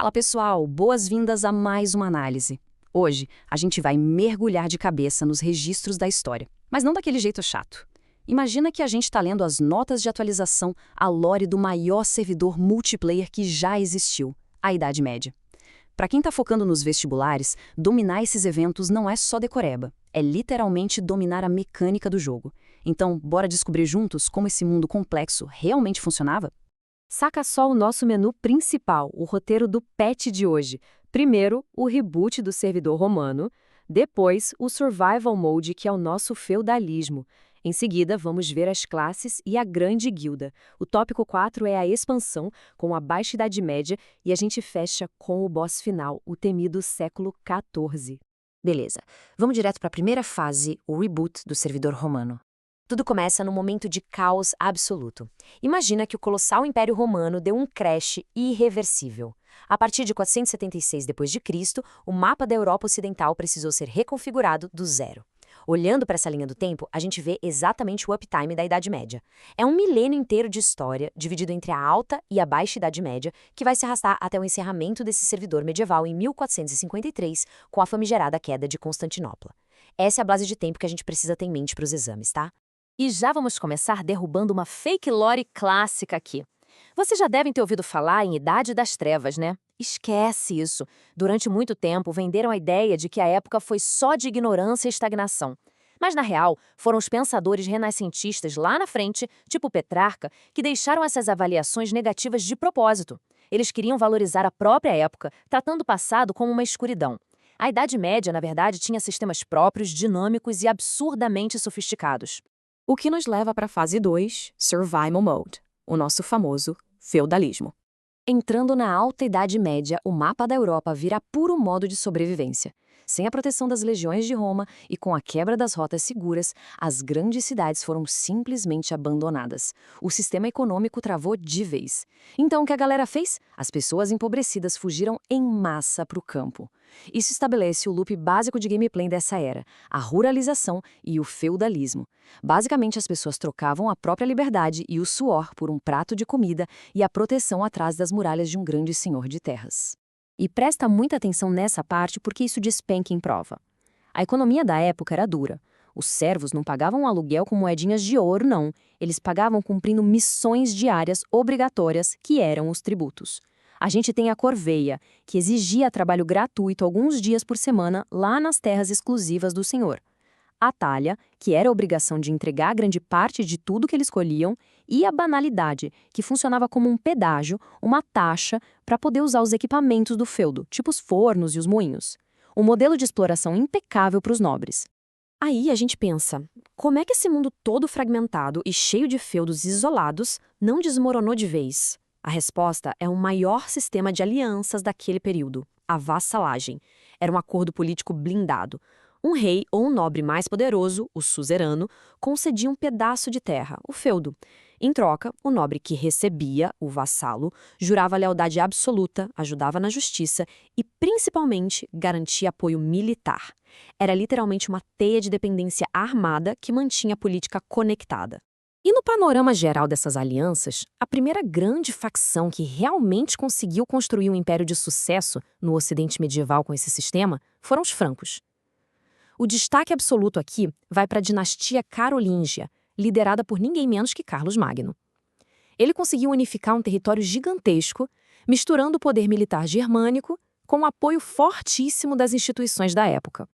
Fala pessoal, boas-vindas a mais uma análise. Hoje a gente vai mergulhar de cabeça nos registros da história, mas não daquele jeito chato. Imagina que a gente está lendo as notas de atualização, a lore do maior servidor multiplayer que já existiu, a Idade Média. Para quem está focando nos vestibulares, dominar esses eventos não é só decoreba, é literalmente dominar a mecânica do jogo. Então, bora descobrir juntos como esse mundo complexo realmente funcionava? Saca só o nosso menu principal, o roteiro do patch de hoje. Primeiro, o reboot do servidor romano. Depois, o Survival Mode, que é o nosso feudalismo. Em seguida, vamos ver as classes e a grande guilda. O tópico 4 é a expansão, com a Baixa Idade Média, e a gente fecha com o boss final, o temido século XIV. Beleza, vamos direto para a primeira fase, o reboot do servidor romano. Tudo começa num momento de caos absoluto. Imagina que o colossal Império Romano deu um crash irreversível. A partir de 476 d.C., o mapa da Europa Ocidental precisou ser reconfigurado do zero. Olhando para essa linha do tempo, a gente vê exatamente o uptime da Idade Média. É um milênio inteiro de história, dividido entre a Alta e a Baixa Idade Média, que vai se arrastar até o encerramento desse servidor medieval em 1453, com a famigerada queda de Constantinopla. Essa é a base de tempo que a gente precisa ter em mente para os exames, tá? E já vamos começar derrubando uma fake lore clássica aqui. Vocês já devem ter ouvido falar em Idade das Trevas, né? Esquece isso. Durante muito tempo, venderam a ideia de que a época foi só de ignorância e estagnação. Mas, na real, foram os pensadores renascentistas lá na frente, tipo Petrarca, que deixaram essas avaliações negativas de propósito. Eles queriam valorizar a própria época, tratando o passado como uma escuridão. A Idade Média, na verdade, tinha sistemas próprios, dinâmicos e absurdamente sofisticados. O que nos leva para a fase 2, Survival Mode, o nosso famoso feudalismo. Entrando na Alta Idade Média, o mapa da Europa vira puro modo de sobrevivência. Sem a proteção das legiões de Roma e com a quebra das rotas seguras, as grandes cidades foram simplesmente abandonadas. O sistema econômico travou de vez. Então o que a galera fez? As pessoas empobrecidas fugiram em massa para o campo. Isso estabelece o loop básico de gameplay dessa era, a ruralização e o feudalismo. Basicamente, as pessoas trocavam a própria liberdade e o suor por um prato de comida e a proteção atrás das muralhas de um grande senhor de terras. E presta muita atenção nessa parte porque isso despenca em prova. A economia da época era dura. Os servos não pagavam um aluguel com moedinhas de ouro, não. Eles pagavam cumprindo missões diárias obrigatórias, que eram os tributos. A gente tem a corveia, que exigia trabalho gratuito alguns dias por semana lá nas terras exclusivas do senhor. A talha, que era a obrigação de entregar grande parte de tudo que eles colhiam, e a banalidade, que funcionava como um pedágio, uma taxa, para poder usar os equipamentos do feudo, tipo os fornos e os moinhos. Um modelo de exploração impecável para os nobres. Aí a gente pensa, como é que esse mundo todo fragmentado e cheio de feudos isolados não desmoronou de vez? A resposta é o maior sistema de alianças daquele período, a vassalagem. Era um acordo político blindado. Um rei ou um nobre mais poderoso, o suzerano, concedia um pedaço de terra, o feudo. Em troca, o nobre que recebia, o vassalo, jurava lealdade absoluta, ajudava na justiça e, principalmente, garantia apoio militar. Era literalmente uma teia de dependência armada que mantinha a política conectada. E no panorama geral dessas alianças, a primeira grande facção que realmente conseguiu construir um império de sucesso no Ocidente medieval com esse sistema foram os francos. O destaque absoluto aqui vai para a dinastia carolíngia, liderada por ninguém menos que Carlos Magno. Ele conseguiu unificar um território gigantesco, misturando o poder militar germânico com o apoio fortíssimo das instituições da época.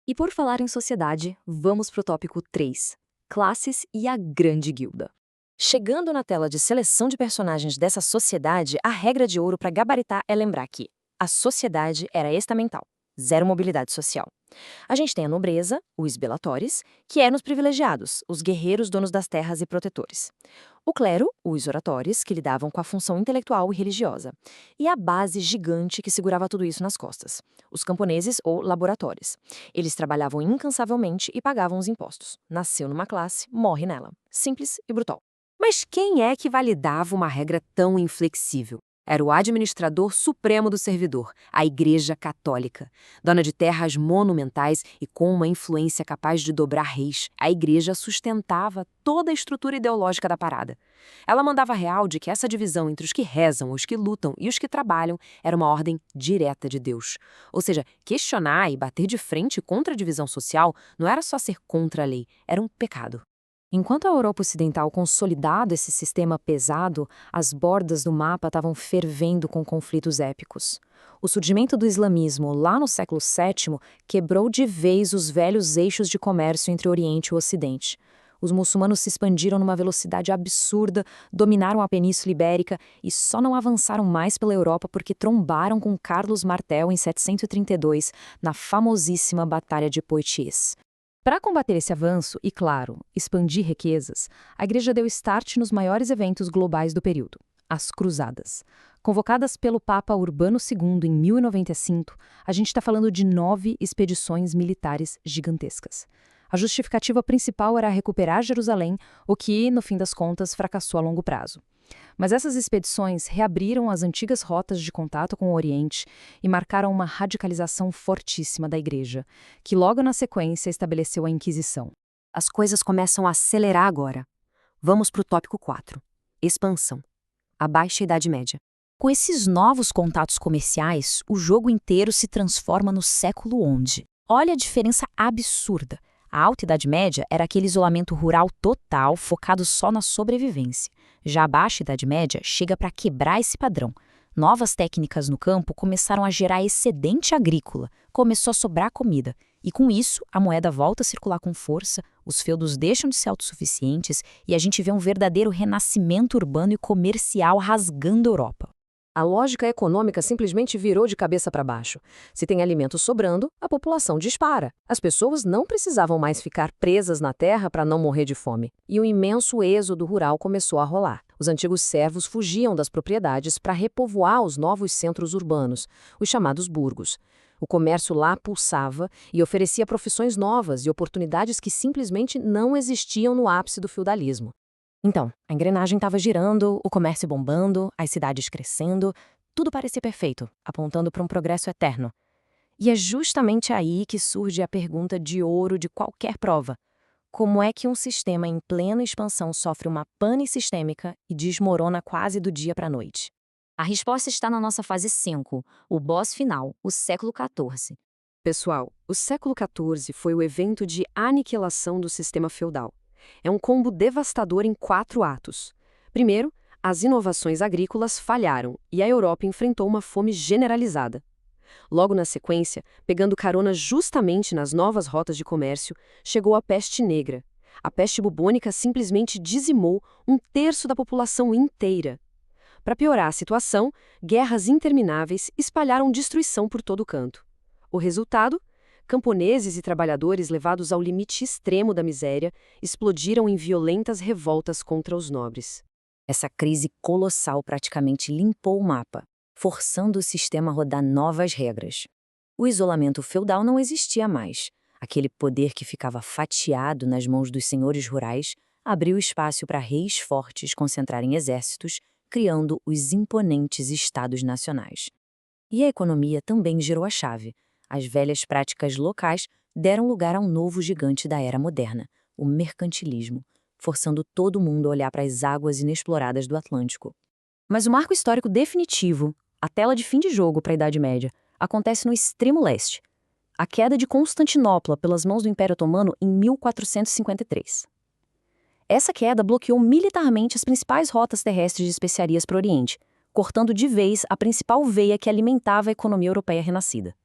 E por falar em sociedade, vamos para o tópico 3, classes e a grande guilda. Chegando na tela de seleção de personagens dessa sociedade, a regra de ouro para gabaritar é lembrar que a sociedade era estamental, zero mobilidade social. A gente tem a nobreza, os belatores, que eram os privilegiados, os guerreiros donos das terras e protetores. O clero, os oratores, que lidavam com a função intelectual e religiosa. E a base gigante que segurava tudo isso nas costas, os camponeses ou laboratores. Eles trabalhavam incansavelmente e pagavam os impostos. Nasceu numa classe, morre nela. Simples e brutal. Mas quem é que validava uma regra tão inflexível? Era o administrador supremo do servidor, a Igreja Católica. Dona de terras monumentais e com uma influência capaz de dobrar reis, a Igreja sustentava toda a estrutura ideológica da parada. Ela mandava real de que essa divisão entre os que rezam, os que lutam e os que trabalham era uma ordem direta de Deus. Ou seja, questionar e bater de frente contra a divisão social não era só ser contra a lei, era um pecado. Enquanto a Europa Ocidental consolidava esse sistema pesado, as bordas do mapa estavam fervendo com conflitos épicos. O surgimento do islamismo lá no século VII quebrou de vez os velhos eixos de comércio entre o Oriente e o Ocidente. Os muçulmanos se expandiram numa velocidade absurda, dominaram a Península Ibérica e só não avançaram mais pela Europa porque trombaram com Carlos Martel em 732, na famosíssima Batalha de Poitiers. Para combater esse avanço e, claro, expandir riquezas, a Igreja deu start nos maiores eventos globais do período, as Cruzadas. Convocadas pelo Papa Urbano II em 1095, a gente está falando de 9 expedições militares gigantescas. A justificativa principal era recuperar Jerusalém, o que, no fim das contas, fracassou a longo prazo. Mas essas expedições reabriram as antigas rotas de contato com o Oriente e marcaram uma radicalização fortíssima da Igreja, que logo na sequência estabeleceu a Inquisição. As coisas começam a acelerar agora. Vamos para o tópico 4. Expansão. A Baixa Idade Média. Com esses novos contatos comerciais, o jogo inteiro se transforma no século XI. Olha a diferença absurda. A Alta Idade Média era aquele isolamento rural total, focado só na sobrevivência. Já a Baixa Idade Média chega para quebrar esse padrão. Novas técnicas no campo começaram a gerar excedente agrícola, começou a sobrar comida. E com isso, a moeda volta a circular com força, os feudos deixam de ser autossuficientes e a gente vê um verdadeiro renascimento urbano e comercial rasgando a Europa. A lógica econômica simplesmente virou de cabeça para baixo. Se tem alimento sobrando, a população dispara. As pessoas não precisavam mais ficar presas na terra para não morrer de fome. E um imenso êxodo rural começou a rolar. Os antigos servos fugiam das propriedades para repovoar os novos centros urbanos, os chamados burgos. O comércio lá pulsava e oferecia profissões novas e oportunidades que simplesmente não existiam no ápice do feudalismo. Então, a engrenagem estava girando, o comércio bombando, as cidades crescendo, tudo parecia perfeito, apontando para um progresso eterno. E é justamente aí que surge a pergunta de ouro de qualquer prova. Como é que um sistema em plena expansão sofre uma pane sistêmica e desmorona quase do dia para a noite? A resposta está na nossa fase 5, o boss final, o século XIV. Pessoal, o século XIV foi o evento de aniquilação do sistema feudal. É um combo devastador em 4 atos. Primeiro, as inovações agrícolas falharam e a Europa enfrentou uma fome generalizada. Logo na sequência, pegando carona justamente nas novas rotas de comércio, chegou a peste negra. A peste bubônica simplesmente dizimou 1/3 da população inteira. Para piorar a situação, guerras intermináveis espalharam destruição por todo canto. O resultado? Camponeses e trabalhadores levados ao limite extremo da miséria explodiram em violentas revoltas contra os nobres. Essa crise colossal praticamente limpou o mapa, forçando o sistema a rodar novas regras. O isolamento feudal não existia mais. Aquele poder que ficava fatiado nas mãos dos senhores rurais abriu espaço para reis fortes concentrarem exércitos, criando os imponentes estados nacionais. E a economia também girou a chave. As velhas práticas locais deram lugar a um novo gigante da era moderna, o mercantilismo, forçando todo mundo a olhar para as águas inexploradas do Atlântico. Mas o marco histórico definitivo, a tela de fim de jogo para a Idade Média, acontece no extremo leste. A queda de Constantinopla pelas mãos do Império Otomano em 1453. Essa queda bloqueou militarmente as principais rotas terrestres de especiarias para o Oriente, cortando de vez a principal veia que alimentava a economia europeia renascida.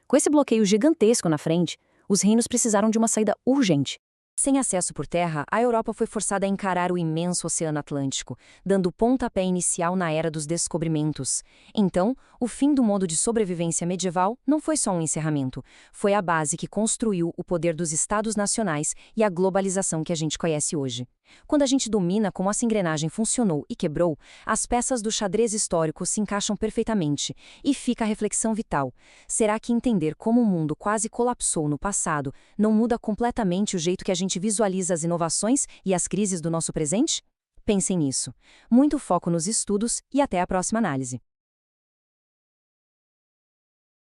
Com esse bloqueio gigantesco na frente, os reinos precisaram de uma saída urgente. Sem acesso por terra, a Europa foi forçada a encarar o imenso Oceano Atlântico, dando pontapé inicial na Era dos Descobrimentos. Então, o fim do modo de sobrevivência medieval não foi só um encerramento, foi a base que construiu o poder dos Estados nacionais e a globalização que a gente conhece hoje. Quando a gente domina como essa engrenagem funcionou e quebrou, as peças do xadrez histórico se encaixam perfeitamente. E fica a reflexão vital. Será que entender como o mundo quase colapsou no passado não muda completamente o jeito que a gente visualiza as inovações e as crises do nosso presente? Pensem nisso. Muito foco nos estudos e até a próxima análise.